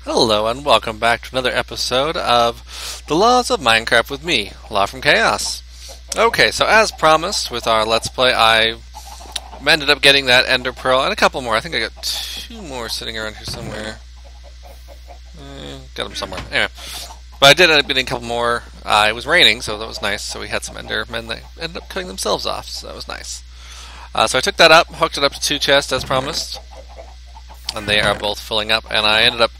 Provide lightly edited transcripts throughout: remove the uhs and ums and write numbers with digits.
Hello and welcome back to another episode of The Laws of Minecraft with me, LawFromChaos. Okay, so as promised with our Let's Play, I ended up getting that Ender Pearl and a couple more. I think I got two more sitting around here somewhere. Got them somewhere. Anyway, but I did end up getting a couple more. It was raining, so that was nice. So we had some Endermen that ended up cutting themselves off, so that was nice. So I took that up, hooked it up to two chests as promised, and they are both filling up. And I ended up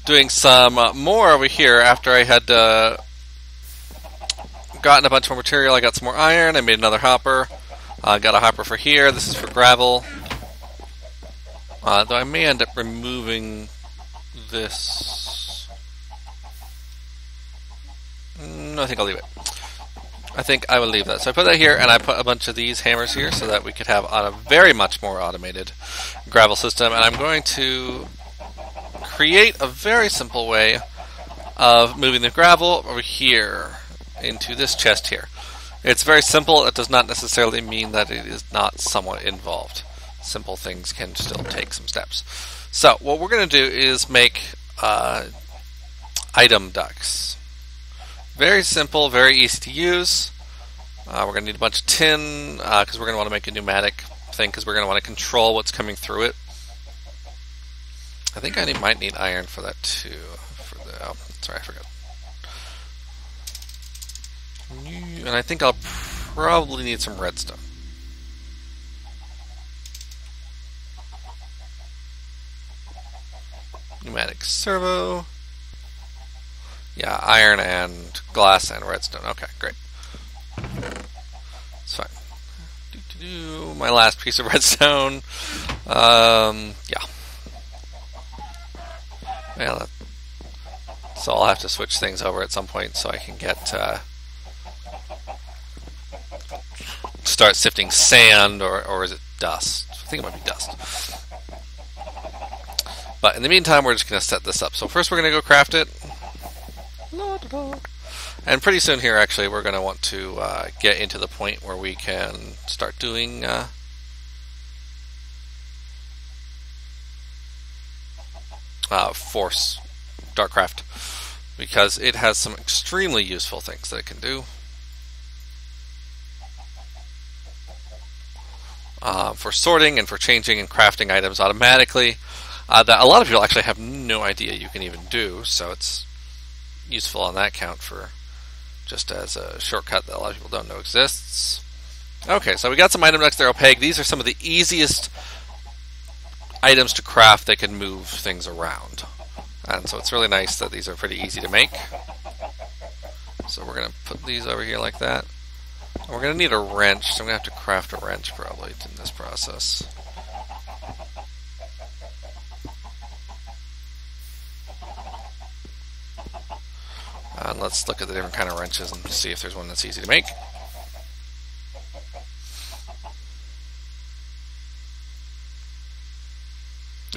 doing some more over here after I had gotten a bunch more material. I got some more iron. I made another hopper. Got a hopper for here. This is for gravel. Though I may end up removing this. No, I think I'll leave it. I think I will leave that. So I put that here, and I put a bunch of these hammers here so that we could have a very much more automated gravel system. And I'm going to create a very simple way of moving the gravel over here into this chest here. It's very simple. It does not necessarily mean that it is not somewhat involved. Simple things can still take some steps. So what we're going to do is make item ducts. Very simple, very easy to use. We're going to need a bunch of tin because we're going to want to make a pneumatic thing because we're going to want to control what's coming through it. I think I might need iron for that too. Oh, sorry, I forgot. And I think I'll probably need some redstone. Pneumatic servo. Yeah, iron and glass and redstone. Okay, great. It's fine. My last piece of redstone. Yeah. Well, so I'll have to switch things over at some point so I can get start sifting sand, or is it dust? I think it might be dust. But in the meantime, we're just going to set this up. So first we're going to go craft it. And pretty soon here, actually, we're going to want to get into the point where we can start doing Force Darkcraft, because it has some extremely useful things that it can do. For sorting and for changing and crafting items automatically, that a lot of people actually have no idea you can even do, so it's useful on that count for just as a shortcut that a lot of people don't know exists. Okay, so we got some item ducts. They're opaque. These are some of the easiest items to craft that can move things around. And so it's really nice that these are pretty easy to make. So we're going to put these over here like that. And we're going to need a wrench, so I'm going to have to craft a wrench probably in this process. And let's look at the different kind of wrenches and see if there's one that's easy to make.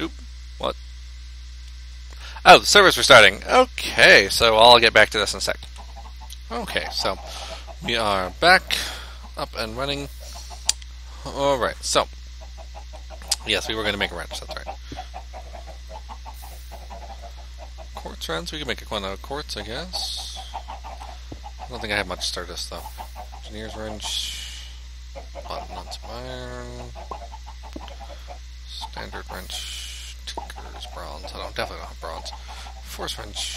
Oop, what? Oh, the server's restarting. Okay, so I'll get back to this in a sec. Okay, so we are back up and running. Alright, so yes, we were going to make a wrench, that's right. Quartz wrench, we can make one out of quartz, I guess. I don't think I have much Stardust though. Engineer's wrench, button on some iron, standard wrench, tinker's bronze. I definitely don't have bronze. Force wrench.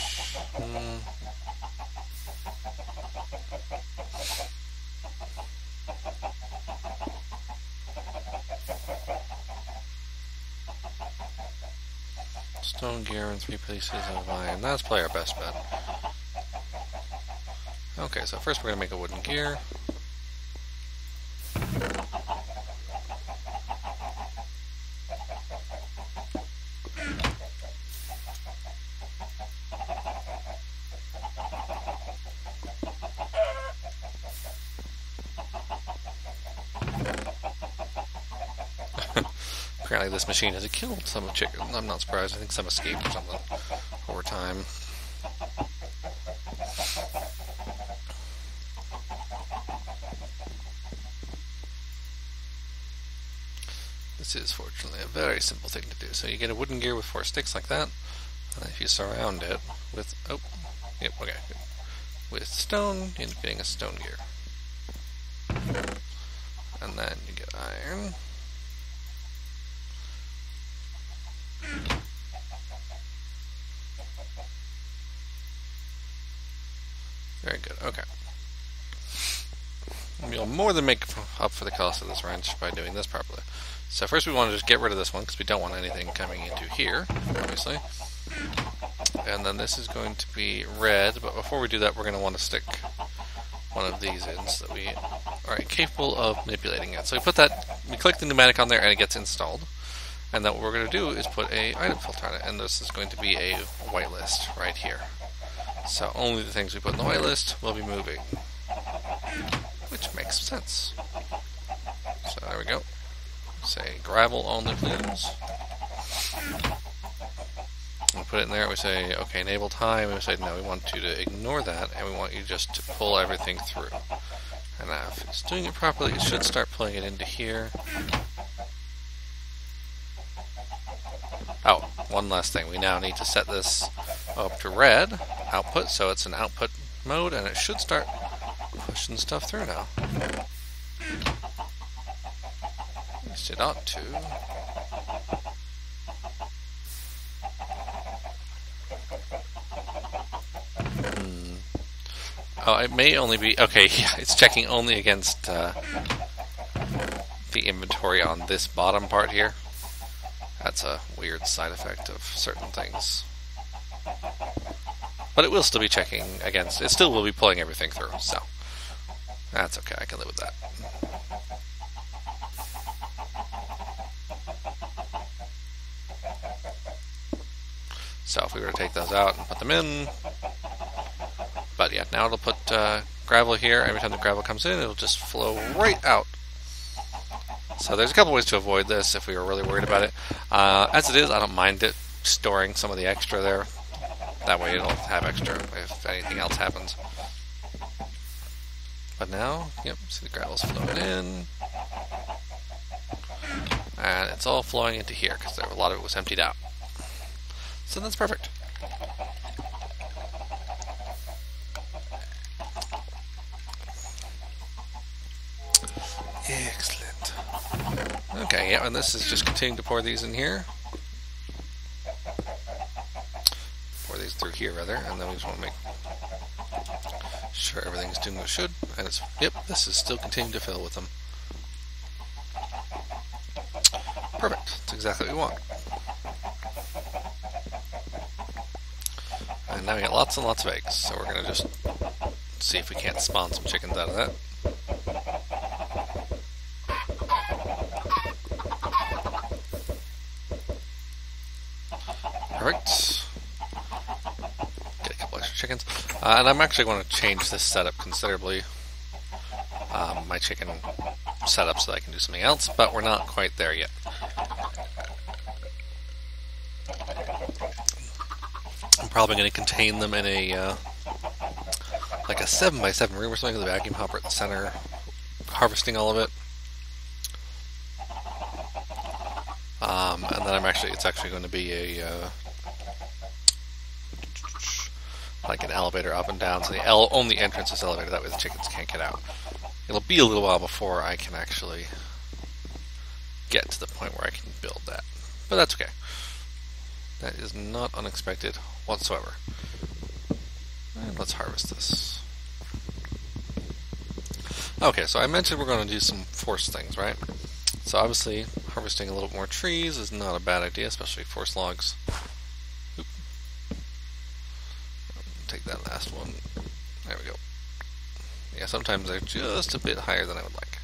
Stone gear and 3 pieces of iron. That's probably our best bet. Okay, so first we're going to make a wooden gear. Apparently this machine has killed some chickens. I'm not surprised. I think some escaped or something over time. This is fortunately a very simple thing to do. So you get a wooden gear with 4 sticks like that. If you surround it with, oh, yep, okay, with stone, you end up getting a stone gear. And then you get iron. Very good, okay. You'll more than make up for the cost of this wrench by doing this properly. So first we want to just get rid of this one, because we don't want anything coming into here, obviously. And then this is going to be red, but before we do that we're going to want to stick one of these in so that we are capable of manipulating it. So we put that, we click the pneumatic on there and it gets installed. And then what we're going to do is put a item filter on it, and this is going to be a whitelist right here. So only the things we put in the whitelist will be moving, which makes sense. So there we go. Say gravel only, please. We put it in there, we say, okay, enable time, and we say, no, we want you to ignore that, and we want you just to pull everything through. And now, if it's doing it properly, it should start pulling it into here. Oh, one last thing, we now need to set this up to red, output, so it's an output mode, and it should start pushing stuff through now. At least it ought to. Oh, it may only be... Okay, yeah, it's checking only against the inventory on this bottom part here. That's a weird side effect of certain things. But it will still be checking against... It still will be pulling everything through, so... That's okay, I can live with that. So if we were to take those out and put them in... But yeah, now it'll put gravel here. Every time the gravel comes in, it'll just flow right out. So there's a couple ways to avoid this if we were really worried about it. As it is, I don't mind it storing some of the extra there. That way it'll have extra if anything else happens. But now, yep, see the gravel's flowing in. And it's all flowing into here because a lot of it was emptied out. So that's perfect. Excellent. Okay, yeah, and this is just continuing to pour these in here. Pour these through here, rather, and then we just want to make sure everything's doing what it should. And it's, yep, this is still continuing to fill with them. Perfect. That's exactly what we want. And now we got lots and lots of eggs, so we're going to just see if we can't spawn some chickens out of that. Perfect. Get a couple extra chickens. And I'm actually going to change this setup considerably. My chicken setup so that I can do something else, but we're not quite there yet. I'm probably going to contain them in a like a 7x7 room or something with a vacuum hopper at the center, harvesting all of it. And then it's actually going to be a like an elevator up and down, so the only entrance is elevator, that way the chickens can't get out. It'll be a little while before I can actually get to the point where I can build that. But that's okay. That is not unexpected whatsoever. And let's harvest this. Okay, so I mentioned we're going to do some force things, right? So obviously, harvesting a little more trees is not a bad idea, especially force logs. Oop. Take that last one. There we go. Yeah, sometimes they're just a bit higher than I would like.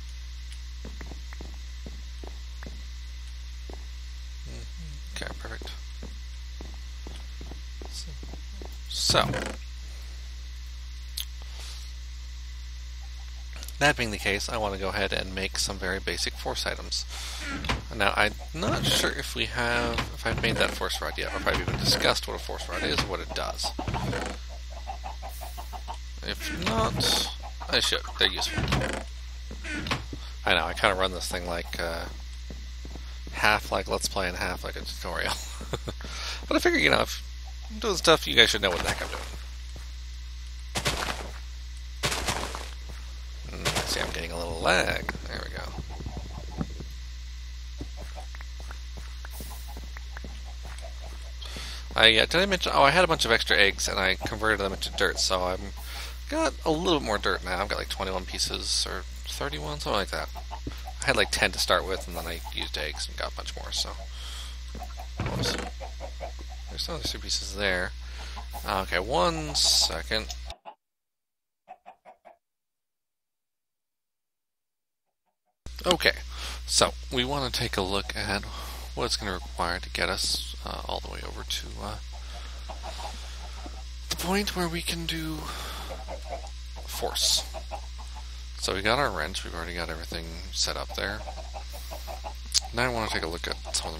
Okay, perfect. So, that being the case, I want to go ahead and make some very basic force items. Now, I'm not sure if I've made that force rod yet, or if I've even discussed what a force rod is or what it does. If not, I should. They're useful. I know, I kind of run this thing like half like Let's Play and half like a tutorial. But I figure, if I'm doing stuff you guys should know what the heck I'm doing. See, I'm getting a little lag. There we go. Did I mention? Oh, I had a bunch of extra eggs, and I converted them into dirt, so I've got a little bit more dirt now. I've got like 21 pieces, or 31, something like that. I had like 10 to start with, and then I used eggs and got a bunch more, so... Whoops. There's some other 2 pieces there. Okay, 1 second. Okay, so we want to take a look at what it's going to require to get us all the way over to the point where we can do force. So we got our wrench, we've already got everything set up there. Now I want to take a look at some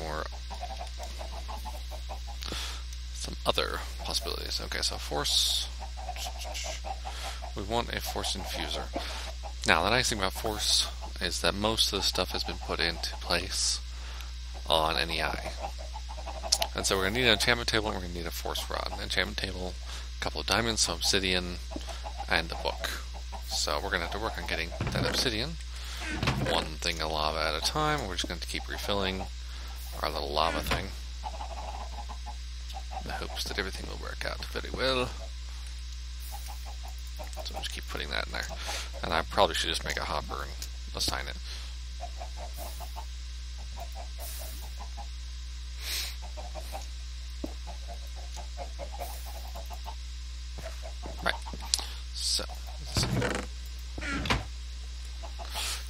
other possibilities. Okay, so force, we want a force infuser. Now the nice thing about force is that most of the stuff has been put into place on NEI. And so we're going to need an enchantment table and we're going to need a force rod. An enchantment table, a couple of diamonds, some obsidian, and a book. So we're going to have to work on getting that obsidian. 1 thing of lava at a time. We're just going to keep refilling our little lava thing. In the hopes that everything will work out very well. So I'll just keep putting that in there. And I probably should just make a hopper and assign it. Right. So,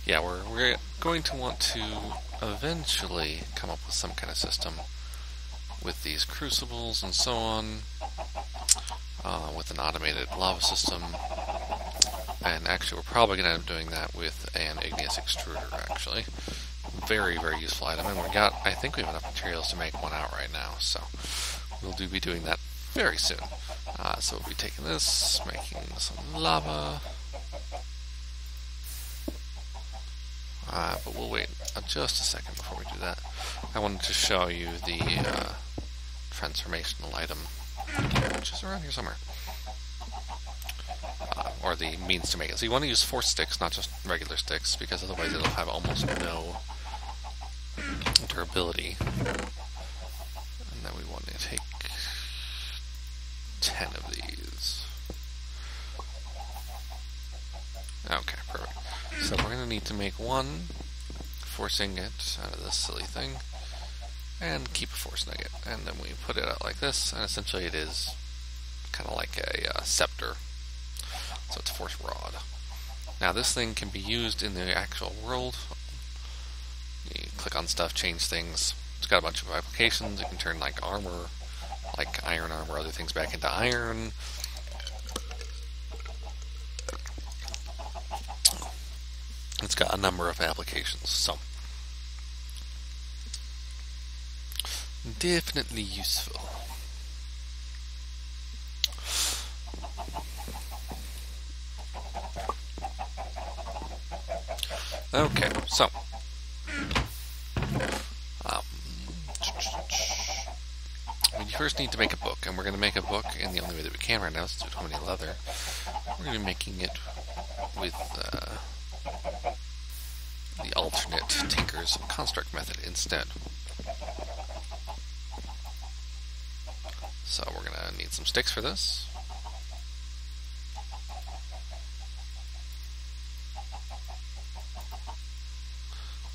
yeah, we're going to want to eventually come up with some kind of system with these crucibles and so on, with an automated lava system. And actually, we're probably going to end up doing that with an igneous extruder, actually. Very, very useful item. And I think we have enough materials to make one out right now, so we'll be doing that very soon. So we'll be taking this, making some lava. But we'll wait just a second before we do that. I wanted to show you the transformational item, which is around here somewhere. Or the means to make it. So you want to use force sticks, not just regular sticks, because otherwise it'll have almost no durability. And then we want to take 10 of these. Okay, perfect. So we're going to need to make 1 force ingot out of this silly thing, and keep a force nugget. And then we put it out like this, and essentially it is kind of like a scepter. So it's a force rod. Now this thing can be used in the actual world. You click on stuff, change things. It's got a bunch of applications. You can turn like armor, like iron armor, other things back into iron. It's got a number of applications, so definitely useful. Okay, so we first need to make a book, and we're going to make a book in the only way that we can right now, since we don't have any leather. We're going to be making it with the alternate Tinker's construct method instead. So we're going to need some sticks for this.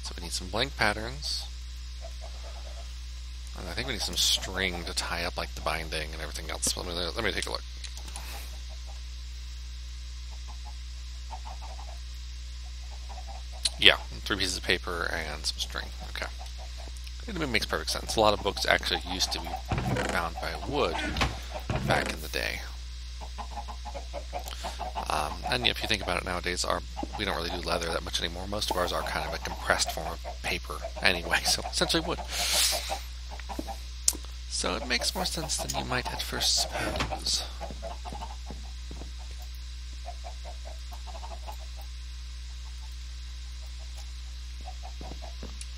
So we need some blank patterns. And I think we need some string to tie up like the binding and everything else. Let me take a look. Yeah, 3 pieces of paper and some string. Okay. It makes perfect sense. A lot of books actually used to be bound by wood back in the day. And if you think about it nowadays, we don't really do leather that much anymore. Most of ours are kind of a compressed form of paper anyway, so essentially wood. So it makes more sense than you might at first suppose.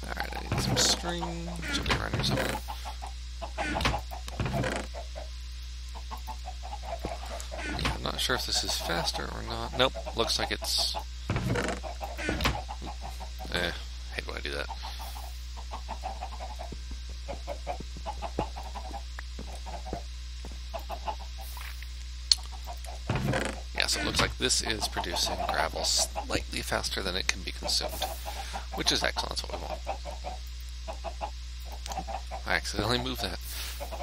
Alright, I need some string. Should be around here somewhere. sure if this is faster or not. Nope, looks like it's... hate when I do that. So it looks like this is producing gravel slightly faster than it can be consumed, which is excellent. That's what we want. I accidentally moved that.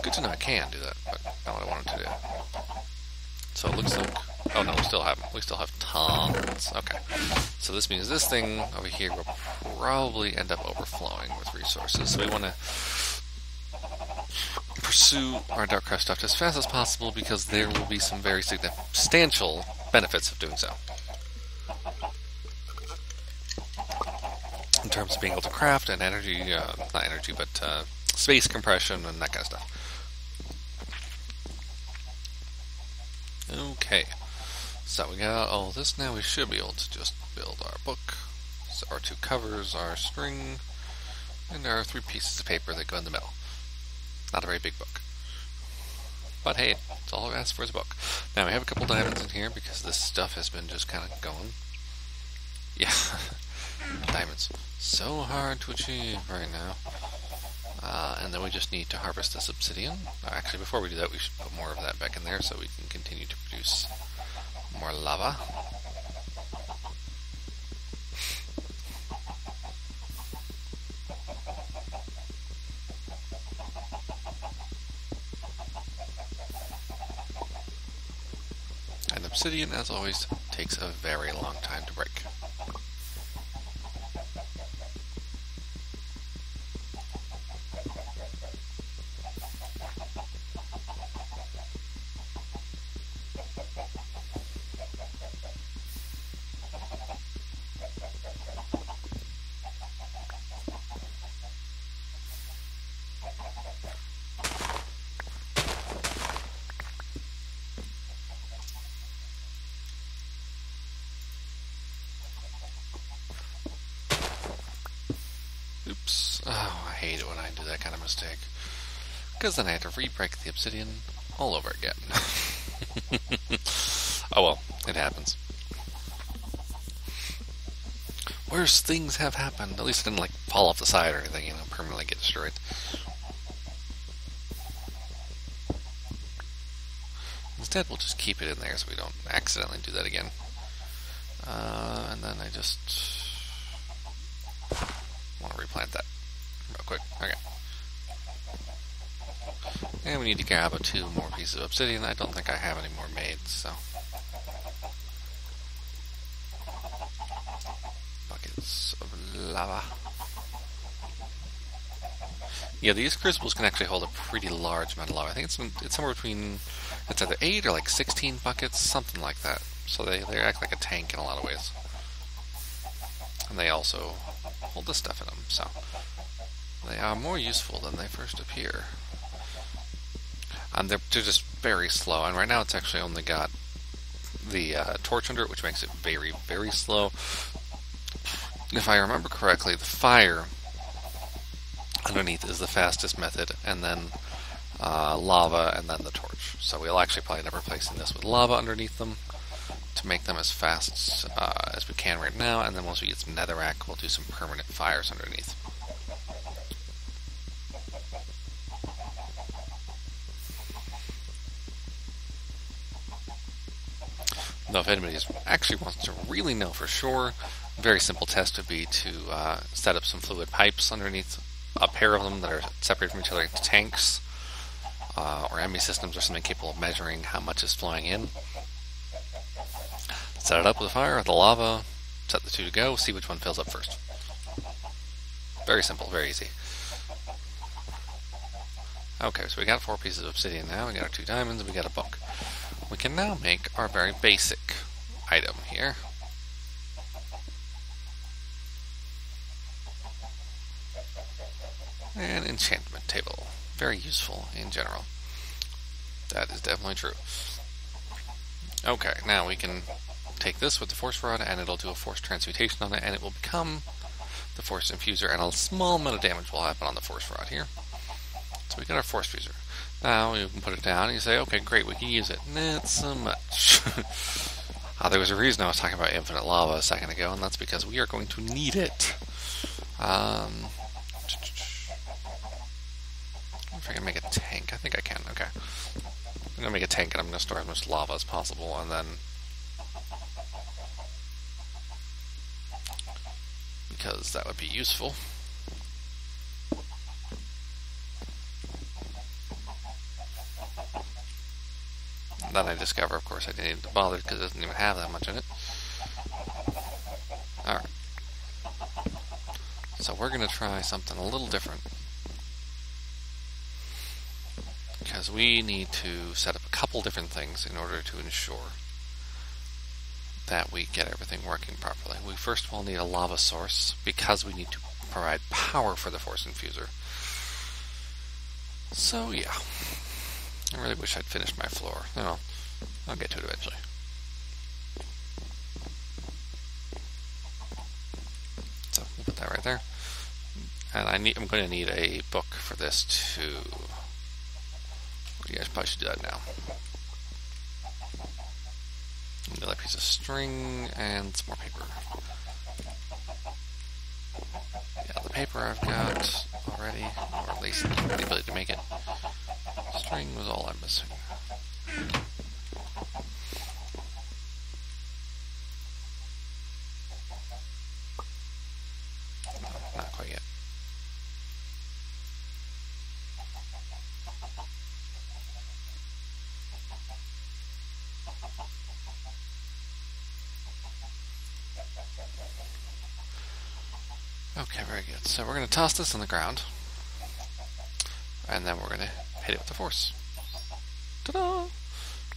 Good to know I can do that, but not what I wanted to do. So it looks like... oh no, we still have tons. Okay. So this means this thing over here will probably end up overflowing with resources. So we want to pursue our dark crush stuff as fast as possible because there will be some very substantial benefits of doing so. In terms of being able to craft and energy, not energy, but space compression and that kind of stuff. Okay, so we got all this now. We should be able to just build our book, so our 2 covers, our string, and our 3 pieces of paper that go in the middle. Not a very big book. But hey, it's all I've asked for is a book. Now we have a couple diamonds in here because this stuff has been just kind of going. Yeah, diamonds. So hard to achieve right now. And then we just need to harvest this obsidian. Actually, before we do that, we should put more of that back in there so we can continue to produce more lava. And obsidian, as always, takes a very long time to break. Oops. Oh, I hate it when I do that kind of mistake. Because then I have to re-break the obsidian all over again. Oh well, it happens. Worse things have happened. At least it didn't, like, fall off the side or anything, permanently get destroyed. Instead, we'll just keep it in there so we don't accidentally do that again. And then I just want to replant that real quick. Okay. And we need to grab 2 more pieces of obsidian. I don't think I have any more made, so. Buckets of lava. Yeah, these crucibles can actually hold a pretty large amount of lava. I think it's somewhere between, it's either 8 or like 16 buckets, something like that. So they act like a tank in a lot of ways. And they also hold this stuff in them, so they are more useful than they first appear. And they're just very slow, and right now it's actually only got the torch under it, which makes it very, very slow. If I remember correctly, the fire underneath is the fastest method, and then lava, and then the torch. So we'll actually probably end up replacing this with lava underneath them to make them as fast as we can right now, and then once we get some netherrack, we'll do some permanent fires underneath. Now, if anybody actually wants to really know for sure, a very simple test would be to set up some fluid pipes underneath a pair of them that are separated from each other into tanks, or ME systems or something capable of measuring how much is flowing in. Set it up with a fire, the lava, set the 2 to go, see which one fills up first. Very simple, very easy. Okay, so we got 4 pieces of obsidian now, we got our 2 diamonds, and we got a book. We can now make our very basic item here. An enchantment table. Very useful in general. That is definitely true. Okay, now we can take this with the force rod and it'll do a force transmutation on it and it will become the force infuser, and a small amount of damage will happen on the force rod here. So we got our force fuser. Now you can put it down and you say, okay, great, we can use it. Not so much. There was a reason I was talking about infinite lava a second ago, and that's because we are going to need it. If I can make a tank, I think I can. Okay. I'm going to make a tank and I'm going to store as much lava as possible, and then because that would be useful. And then I discover, of course, I didn't need to bother because it doesn't even have that much in it. Alright. So we're going to try something a little different. Because we need to set up a couple different things in order to ensure that we get everything working properly. We first of all need a lava source because we need to provide power for the force infuser. So yeah, I really wish I'd finished my floor. No, I'll get to it eventually. So we'll put that right there. And I'm going to need a book for this too. You guys probably should do that now. Another piece of string and some more paper. Yeah, the paper I've got already, or at least the ability to make it. String was all I'm missing. No, not quite yet. Okay, very good. So we're going to toss this on the ground, and then we're going to hit it with the force. Ta-da!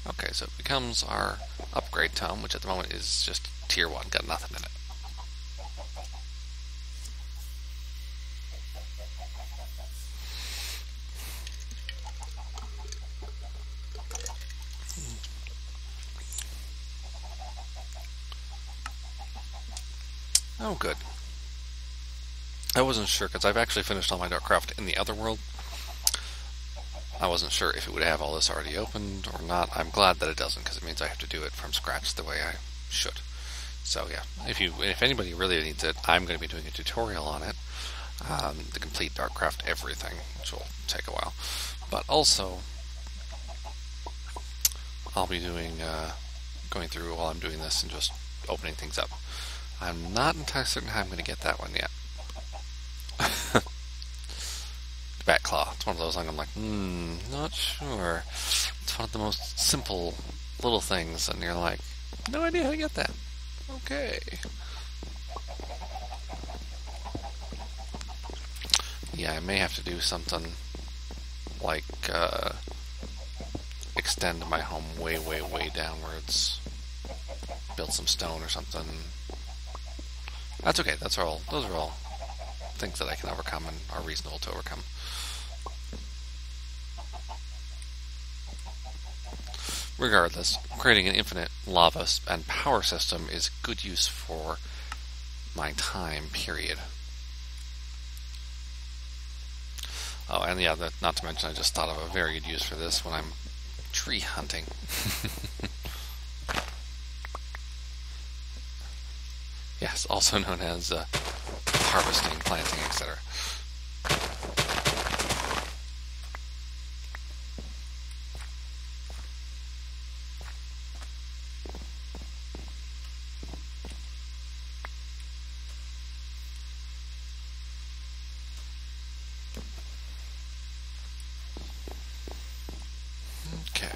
Okay, so it becomes our upgrade tome, which at the moment is just tier 1, got nothing in it. Oh, good. I wasn't sure, because I've actually finished all my Darkcraft in the other world. I wasn't sure if it would have all this already opened or not. I'm glad that it doesn't, because it means I have to do it from scratch the way I should. So yeah, if anybody really needs it, I'm going to be doing a tutorial on it. The complete Darkcraft everything, which will take a while. But also, I'll be doing, going through while I'm doing this and just opening things up. I'm not entirely certain how I'm going to get that one yet. Bat claw. It's one of those I'm like, not sure. It's one of the most simple little things, and you're like, no idea how to get that. Okay. Yeah, I may have to do something like extend my home way, way, way downwards. Build some stone or something. That's okay. Those are all things that I can overcome and are reasonable to overcome. Regardless, creating an infinite lava and power system is good use for my time, period. Oh, and yeah, not to mention, I just thought of a very good use for this when I'm tree hunting. Yes, also known as harvesting, planting, etc. Okay.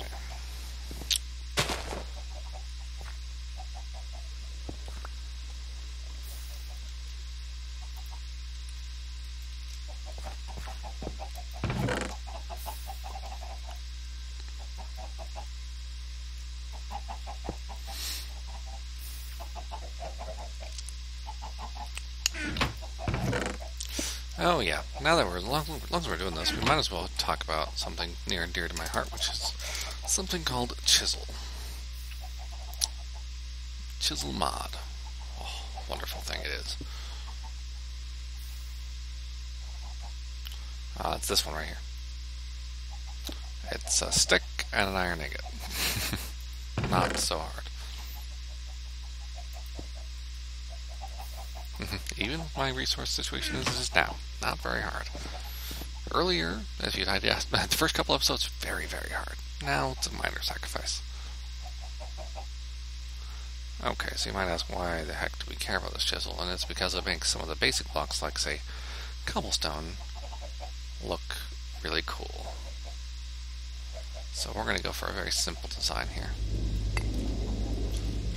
Oh yeah, now that as long as we're doing this, we might as well talk about something near and dear to my heart, which is something called Chisel. Chisel mod. Oh, wonderful thing it is. It's this one right here. It's a stick and an iron ingot. Not so hard. Even my resource situation is now not very hard. Earlier, as you'd guessed, the first couple episodes, very, very hard. Now it's a minor sacrifice. Okay, so you might ask, why the heck do we care about this chisel? And it's because it makes some of the basic blocks, like, say, cobblestone, look really cool. So we're going to go for a very simple design here.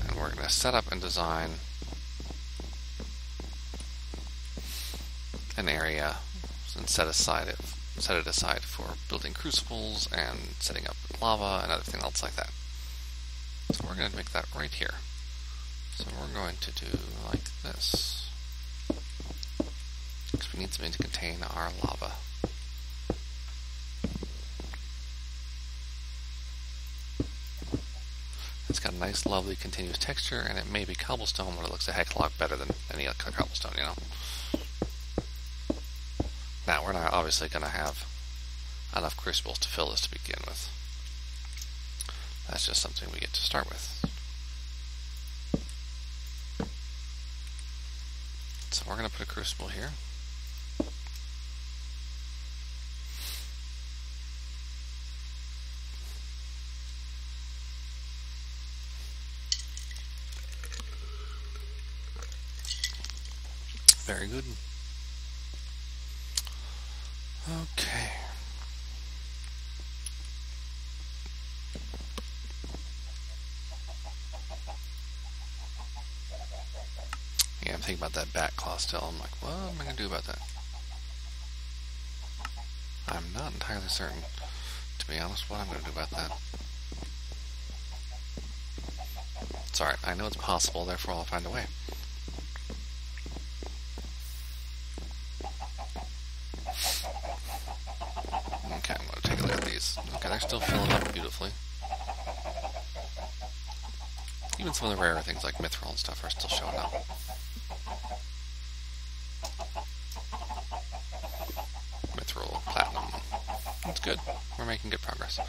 And we're going to set up and design an area and set it aside for building crucibles and setting up lava and everything else like that. So we're going to make that right here. So we're going to do like this, because we need something to contain our lava. It's got a nice, lovely, continuous texture, and it may be cobblestone, but it looks a heck of a lot better than any other cobblestone, you know? Now, we're not obviously going to have enough crucibles to fill this to begin with. That's just something we get to start with. So we're going to put a crucible here. Very good. Okay. Yeah, I'm thinking about that bat claw still. I'm like, what am I going to do about that? I'm not entirely certain, to be honest, what I'm going to do about that. It's alright, I know it's possible, therefore I'll find a way. Okay, I'm going to take a look at these. Okay, they're still filling up beautifully. Even some of the rarer things like mithril and stuff are still showing up. Mithril, platinum. That's good. We're making good progress.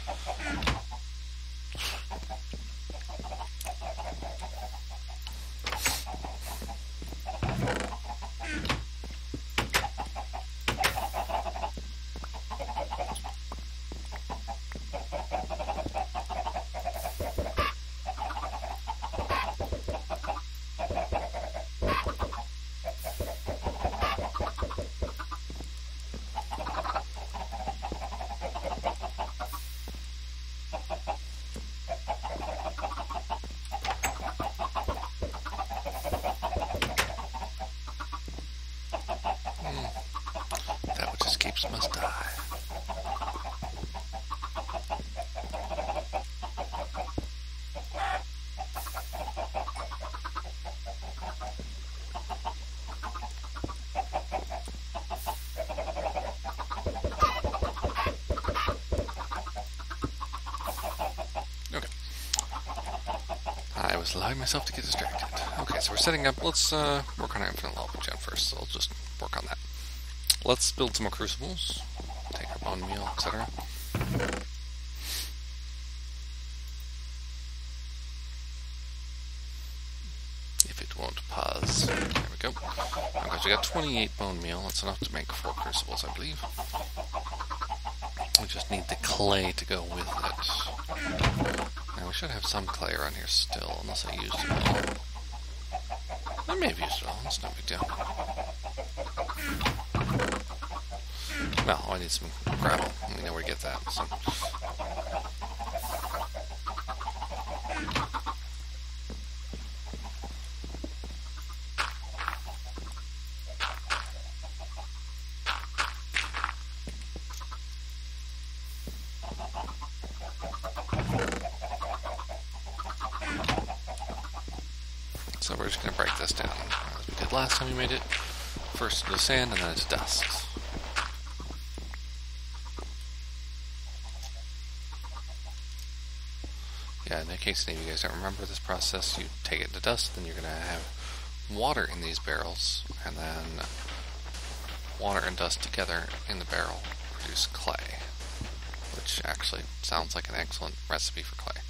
That which escapes must die. Okay. I was allowing myself to get distracted. Okay, so we're setting up. Let's work on our infinite lava gen first. So I'll just work on that. Let's build some more crucibles. Take our bone meal, etc. If it won't pause. There we go. Okay, so we got 28 bone meal. That's enough to make 4 crucibles, I believe. We just need the clay to go with it. Now we should have some clay around here still, unless I used it all. I may have used it all. It's no big deal. Well, I need some gravel. We know where to get that. So. So we're just going to break this down as we did last time we made it. First into sand and then into dust. Yeah, in case any of you guys don't remember this process, you take it into dust, then you're going to have water in these barrels, and then water and dust together in the barrel produce clay. which actually sounds like an excellent recipe for clay.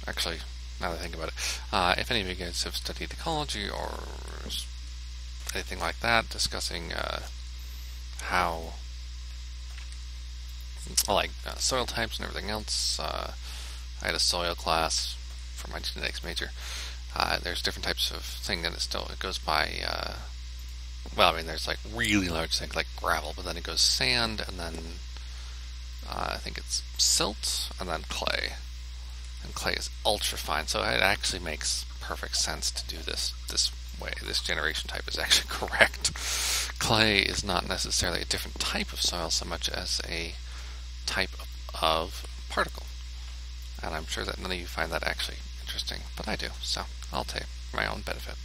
Actually, now that I think about it, if any of you guys have studied ecology or anything like that, discussing how, like soil types and everything else, I had a soil class for my genetics major. There's different types of thing, and it goes by, well, I mean, there's like really large things like gravel, but then it goes sand, and then I think it's silt, and then clay. And clay is ultra fine, so it actually makes perfect sense to do this way. This generation type is actually correct. Clay is not necessarily a different type of soil so much as a type of particle. And I'm sure that none of you find that actually interesting, but I do, so I'll take my own benefit.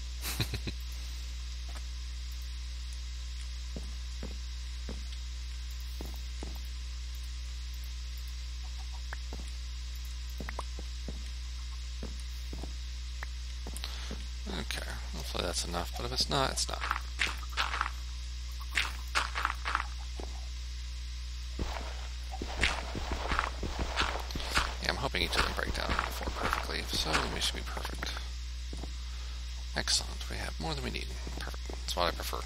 Okay, hopefully that's enough, but if it's not, it's not. Yeah, I'm hoping each of them break down into 4 perfectly, if so, then we should be perfect. Excellent, we have more than we need. Perfect, that's what I prefer.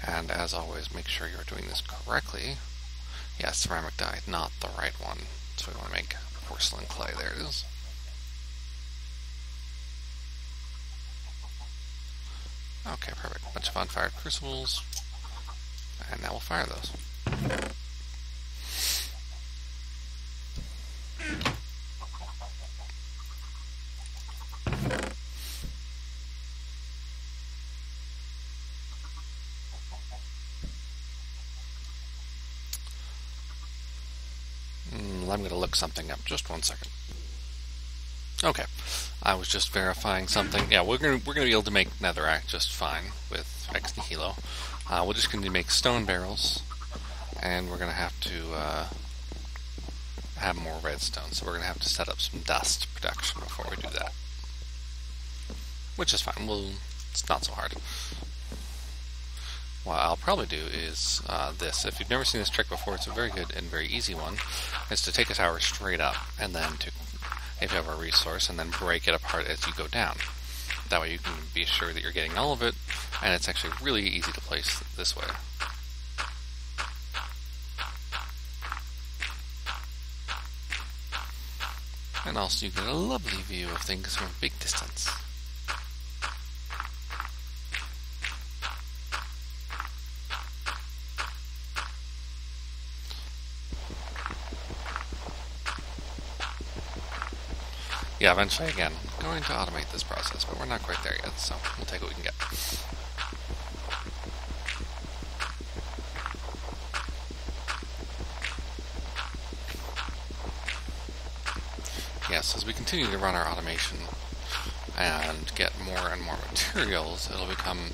And as always, make sure you're doing this correctly. Yeah, ceramic dye, not the right one. So we want to make porcelain clay. There it is. Okay, perfect. Bunch of unfired crucibles. And now we'll fire those. I'm going to look something up. Just 1 second. Okay, I was just verifying something. Yeah, we're going to be able to make netherrack just fine with ex nihilo. We're just going to make stone barrels, and we're going to have to have more redstone. So we're going to have to set up some dust production before we do that, which is fine. It's not so hard. What I'll probably do is this. If you've never seen this trick before, it's a very good and very easy one. Is to take a tower straight up, and then if you have a resource, and then break it apart as you go down. That way you can be sure that you're getting all of it, and it's actually really easy to place this way. And also you get a lovely view of things from a big distance. Yeah, eventually, again, going to automate this process, but we're not quite there yet, so we'll take what we can get. Yes, as we continue to run our automation and get more and more materials, it'll become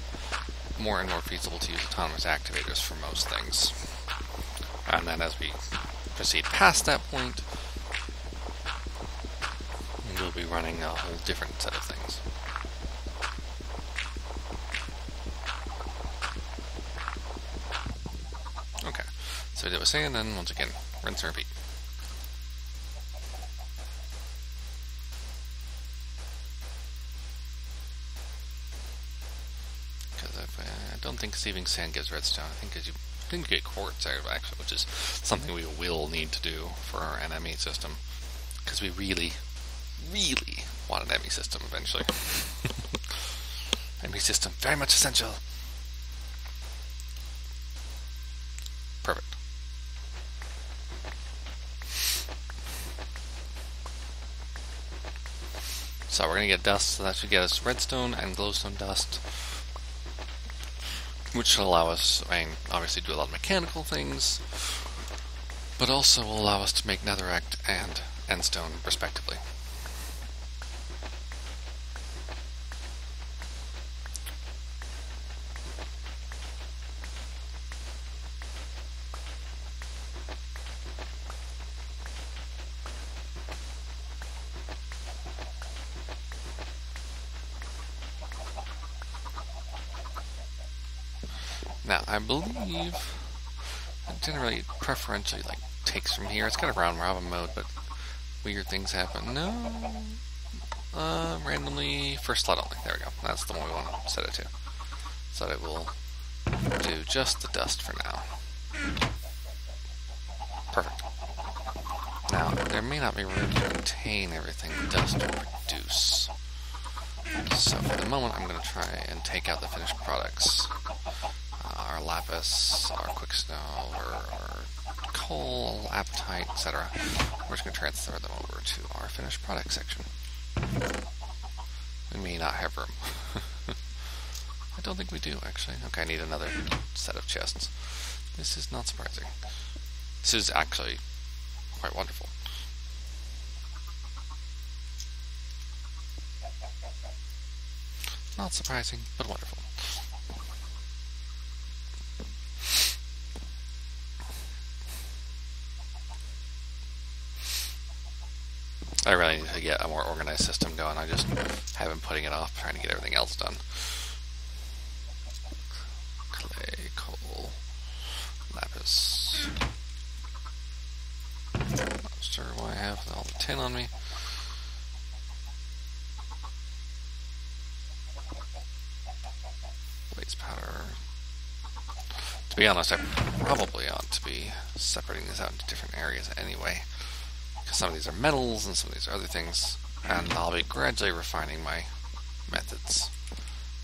more and more feasible to use autonomous activators for most things. And then as we proceed past that point, we'll be running a whole different set of things. Okay, so I was saying, then once again, rinse and repeat. Because I don't think sieving sand gives redstone. I think you get quartz out of it, actually, which is something we will need to do for our NME system, because we really want an ME system eventually. ME system, very much essential. Perfect. So we're going to get dust, so that should get us redstone and glowstone dust, which should allow us, obviously do a lot of mechanical things, but also will allow us to make netherrack and endstone, respectively. Now, I believe it generally preferentially like takes from here. It's kind of round robin mode, but weird things happen. No, randomly first slot only. There we go. That's the one we want to set it to. So it will do just the dust for now. Perfect. Now, there may not be room to contain everything the dust will produce. So for the moment, I'm going to try and take out the finished products. Our lapis, our quick snow, our coal, apatite, etc. We're just going to transfer them over to our finished product section. We may not have room. I don't think we do, actually. Okay, I need another set of chests. This is not surprising. This is actually quite wonderful. Not surprising, but wonderful. I really need to get a more organized system going. I just have been putting it off, trying to get everything else done. Clay, coal, lapis. Not sure why I have all the tin on me. Blaze powder. To be honest, I probably ought to be separating this out into different areas anyway. Because some of these are metals and some of these are other things. And I'll be gradually refining my methods.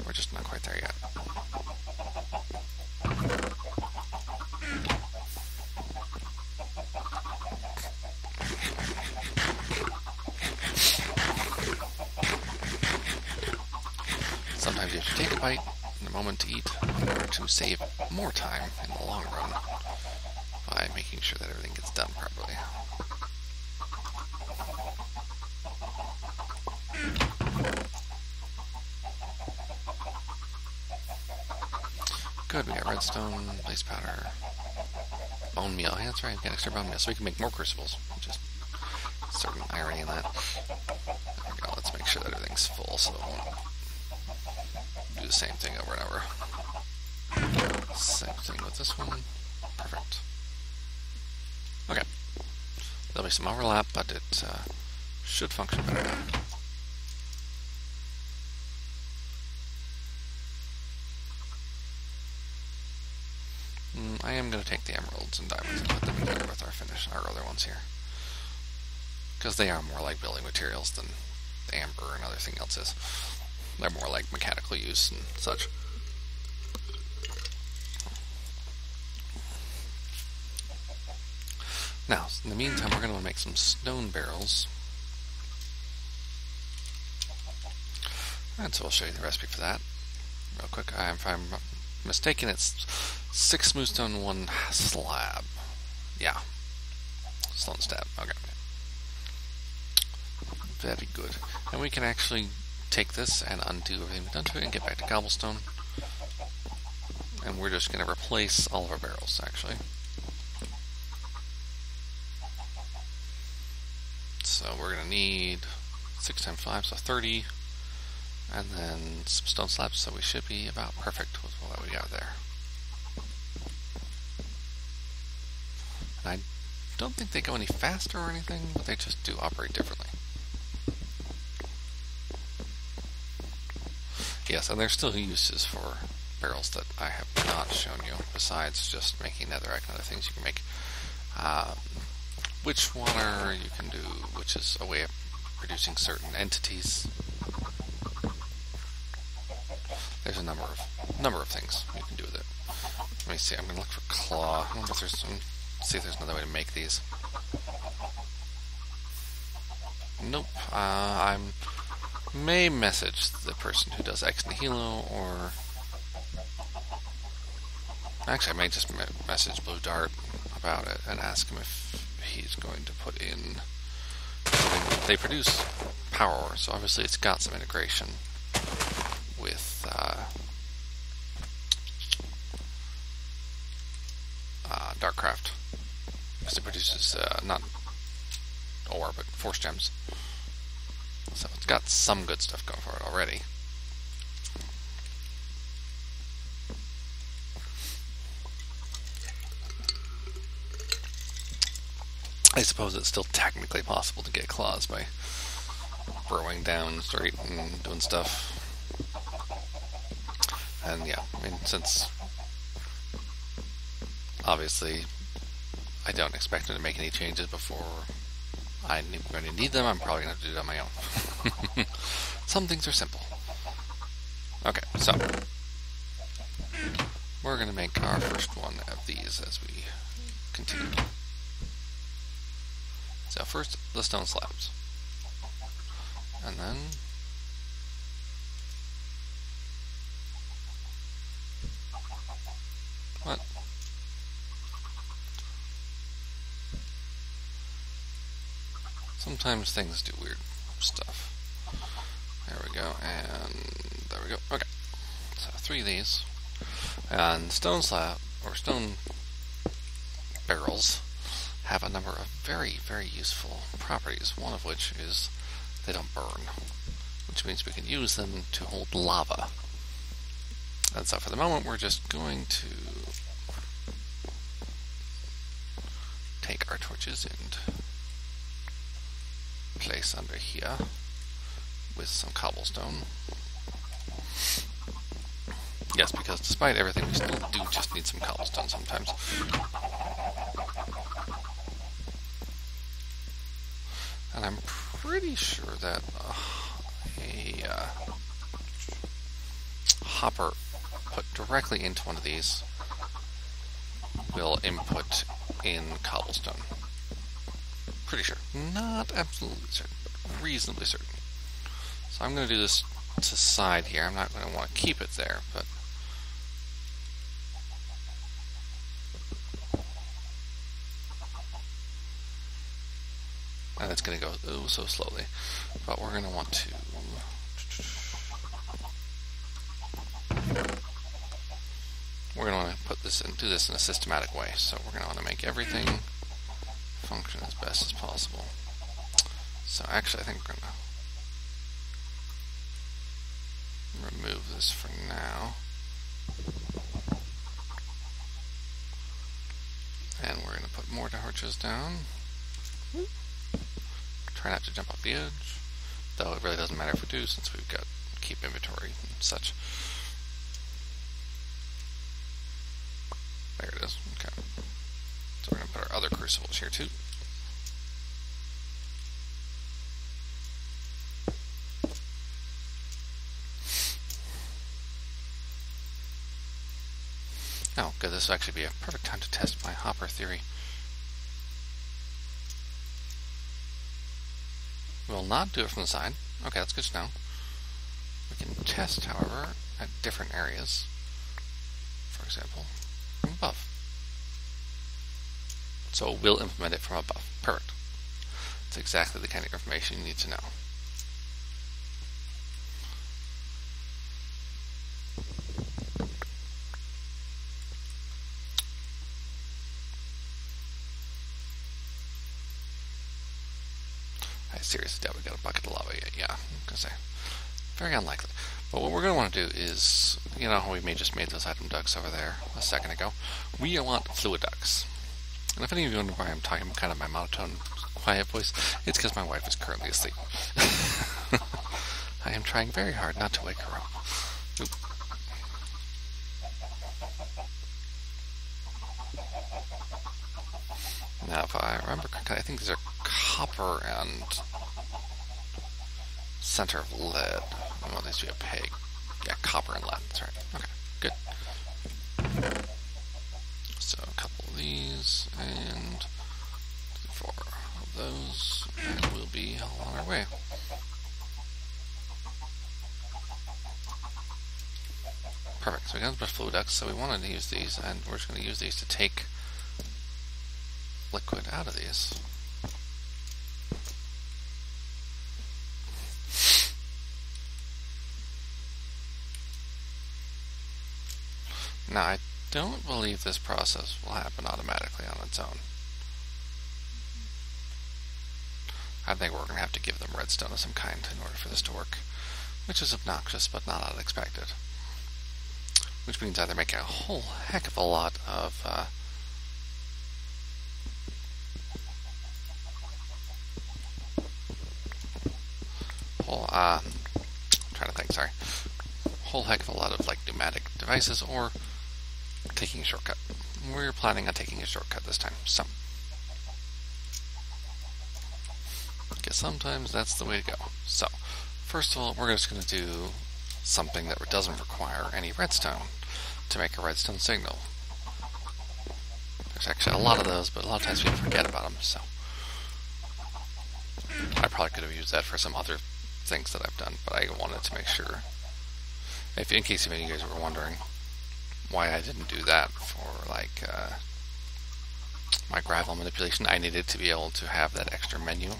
We're just not quite there yet. Sometimes you have to take a bite and a moment to eat in order to save more time in the long run by making sure that everything gets done properly. Good, we got redstone, blaze powder, bone meal. Yeah, that's right, we got extra bone meal, so we can make more crucibles. Just certain irony in that. There we go, let's make sure that everything's full so it won't do the same thing over and over. Same thing with this one. Perfect. Okay. There'll be some overlap, but it should function better now. I am going to take the emeralds and diamonds and put them together with our other ones here. Because they are more like building materials than the amber and everything else is. They're more like mechanical use and such. Now, in the meantime, we're going to make some stone barrels. And so I'll show you the recipe for that real quick. If I'm mistaken, it's 6 smooth stone, 1 slab. Yeah. Stone slab. Okay. Very good. And we can actually take this and undo everything we've done to it and get back to cobblestone. And we're just going to replace all of our barrels, actually. So we're going to need 6 times 5, so 30. And then some stone slabs, so we should be about perfect with what we got there. And I don't think they go any faster or anything, but they just do operate differently. Yes, and there's still uses for barrels that I have not shown you, besides just making netherrack and other things you can make. Witch water you can do, which is a way of producing certain entities. There's a number of things you can do with it. Let me see. I'm going to look for claw. I wonder if there's see if there's another way to make these. Nope. I may message the person who does ex nihilo, or actually, I may just message Blue Dart about it and ask him if he's going to put in. They produce power ore, so obviously it's got some integration with Darkcraft, because it produces not ore but force gems, so it's got some good stuff going for it already. I suppose it's still technically possible to get claws by burrowing down straight and doing stuff. And yeah, I mean, since obviously I don't expect them to make any changes before I'm going to need them, I'm probably going to have to do it on my own. Some things are simple. Okay, so we're going to make our first one of these as we continue. So first, the stone slabs. And then what? Sometimes things do weird stuff. There we go, and there we go. Okay, so 3 of these. And stone slab, or stone barrels, have a number of very, very useful properties, one of which is they don't burn, which means we can use them to hold lava. And so for the moment, we're just going to take our torches and place under here with some cobblestone. Yes, because despite everything, we still do just need some cobblestone sometimes. And I'm pretty sure that a hopper put directly into one of these will input in cobblestone. Pretty sure. Not absolutely certain, but reasonably certain. So I'm going to do this to side here. I'm not going to want to keep it there, but and it's going to go oh so slowly. But we're going to want to put this in, do this in a systematic way. So we're going to want to make everything function as best as possible. So actually, I think we're going to remove this for now. And we're going to put more torches down. Try not to jump off the edge, though it really doesn't matter if we do, since we've got keep inventory and such. There it is. Okay. So we're going to put our other crucibles here too. Oh, good. This will actually be a perfect time to test my hopper theory. We'll not do it from the side. Okay, that's good to know. We can test, however, at different areas. For example, from above. So we'll implement it from above. Perfect. That's exactly the kind of information you need to know. I seriously doubt we got a bucket of lava yet. Yeah, I'm going to say. Very unlikely. But what we're going to want to do is, you know how we just made those item ducts over there a second ago? We want fluid ducts. And if any of you wonder why I'm talking kind of my monotone, quiet voice, it's because my wife is currently asleep. I am trying very hard not to wake her up. Oop. Now, if I remember correctly, I think these are copper and center of lead. Well, these should be a peg. Yeah, copper and lead. That's right. Okay, good. So a couple of these and 4 of those, and we'll be on our way. Perfect. So we got a bunch of fluid ducts, so we wanted to use these, and we're just going to use these to take liquid out of these. Now, I don't believe this process will happen automatically on its own. I think we're going to have to give them redstone of some kind in order for this to work, which is obnoxious but not unexpected. Which means either make a whole heck of a lot of trying to think, sorry. Whole heck of a lot of like pneumatic devices or taking a shortcut. We're planning on taking a shortcut this time, so. Because sometimes that's the way to go. So, first of all, we're just going to do something that doesn't require any redstone to make a redstone signal. There's actually a lot of those, but a lot of times people forget about them, so. I probably could have used that for some other things that I've done, but I wanted to make sure. In case any of you guys were wondering why I didn't do that for like my gravel manipulation, I needed to be able to have that extra menu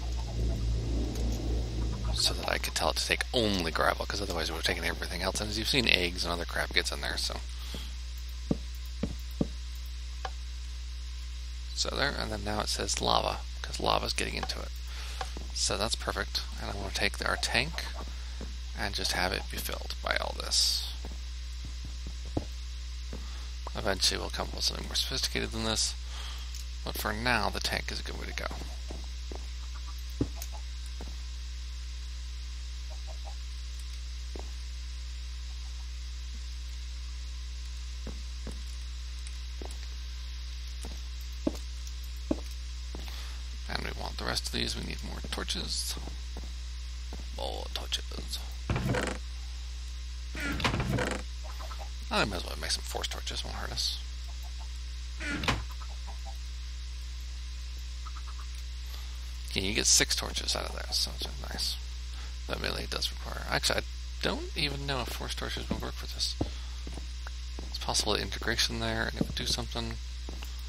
so that I could tell it to take only gravel, because otherwise it would have taken everything else. And as you've seen, eggs and other crap gets in there, so there, and then now it says lava, because lava's getting into it. So that's perfect, and I want to take our tank and just have it be filled by all this. Eventually we'll come up with something more sophisticated than this, but for now the tank is a good way to go. And we want the rest of these, we need more torches. More torches. I might as well make some force torches, won't hurt us. Yeah, you get 6 torches out of there, so it's nice. That really does require... Actually, I don't even know if force torches will work for this. It's possible the integration there, and it would do something,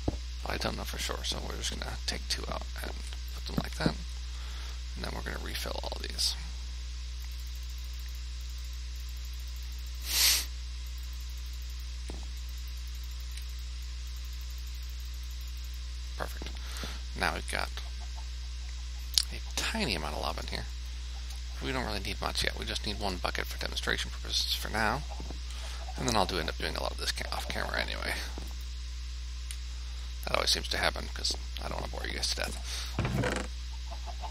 but I don't know for sure, so we're just going to take 2 out and put them like that, and then we're going to refill all these. Perfect. Now we've got a tiny amount of lava in here. We don't really need much yet. We just need 1 bucket for demonstration purposes for now. And then I'll end up doing a lot of this off camera anyway. That always seems to happen because I don't want to bore you guys to death.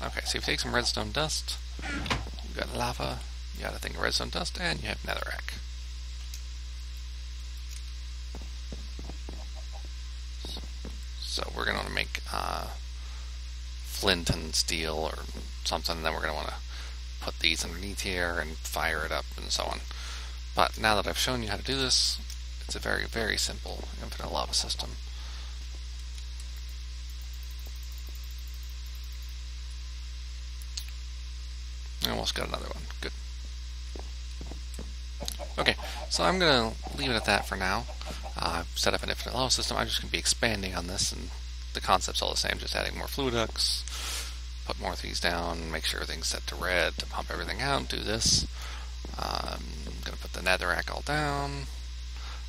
Okay, so you take some redstone dust. You've got lava. You got a thing of redstone dust, and you have netherrack. So we're going to want to make flint and steel or something, and then we're going to want to put these underneath here and fire it up and so on. But now that I've shown you how to do this, it's a very, very simple infinite lava system. I almost got another one. Good. Okay, so I'm going to leave it at that for now. I've set up an infinite lava system. I'm just going to be expanding on this, and the concept's all the same, just adding more fluid ducts, put more of these down, make sure everything's set to red to pump everything out, do this. I'm going to put the netherrack all down,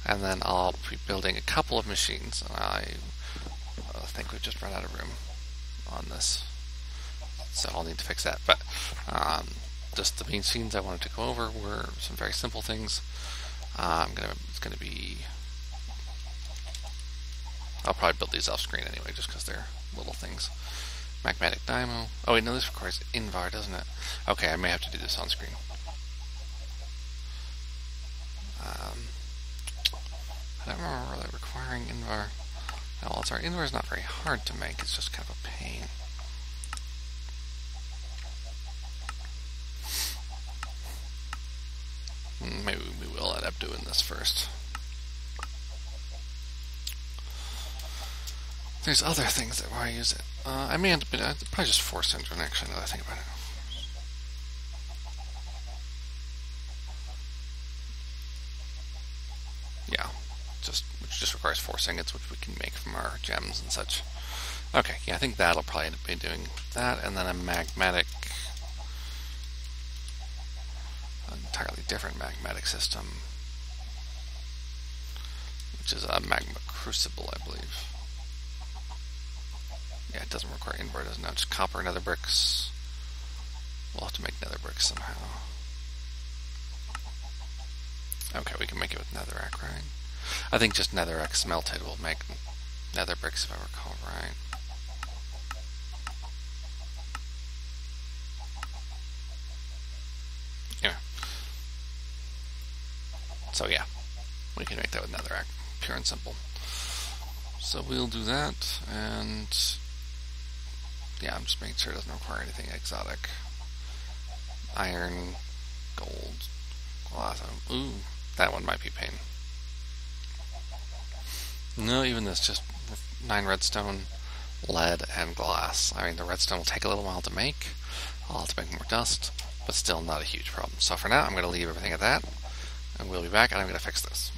and then I'll be building a couple of machines. I think we've just run out of room on this, so I'll need to fix that. But just the machines I wanted to go over were some very simple things. It's going to be... I'll probably build these off screen anyway, just because they're little things. Magmatic Dynamo. Oh wait, no, this requires Invar, doesn't it? Okay, I may have to do this on screen. I don't remember really requiring Invar. Oh, well, sorry, Invar is not very hard to make, it's just kind of a pain. Maybe we will end up doing this first. There's other things that where I use it. I may end up probably just force engine, actually, now that I think about it. Yeah, which just requires force ingots, which we can make from our gems and such. Okay, yeah, I think that'll probably end up be doing that, and then a magmatic, entirely different magmatic system, which is a magma crucible, I believe. Yeah, it doesn't require Invar, doesn't it? Just copper nether bricks. We'll have to make nether bricks somehow. Okay, we can make it with netherrack, right? I think just netherrack smelted will make nether bricks, if I recall right. So yeah, we can make that with netherrack, pure and simple. So we'll do that, and yeah, I'm just making sure it doesn't require anything exotic. Iron, gold, glass. Ooh, that one might be a pain. No, even this, just 9 redstone, lead, and glass. I mean, the redstone will take a little while to make. I'll have to make more dust, but still not a huge problem. So for now, I'm going to leave everything at that, and we'll be back, and I'm going to fix this.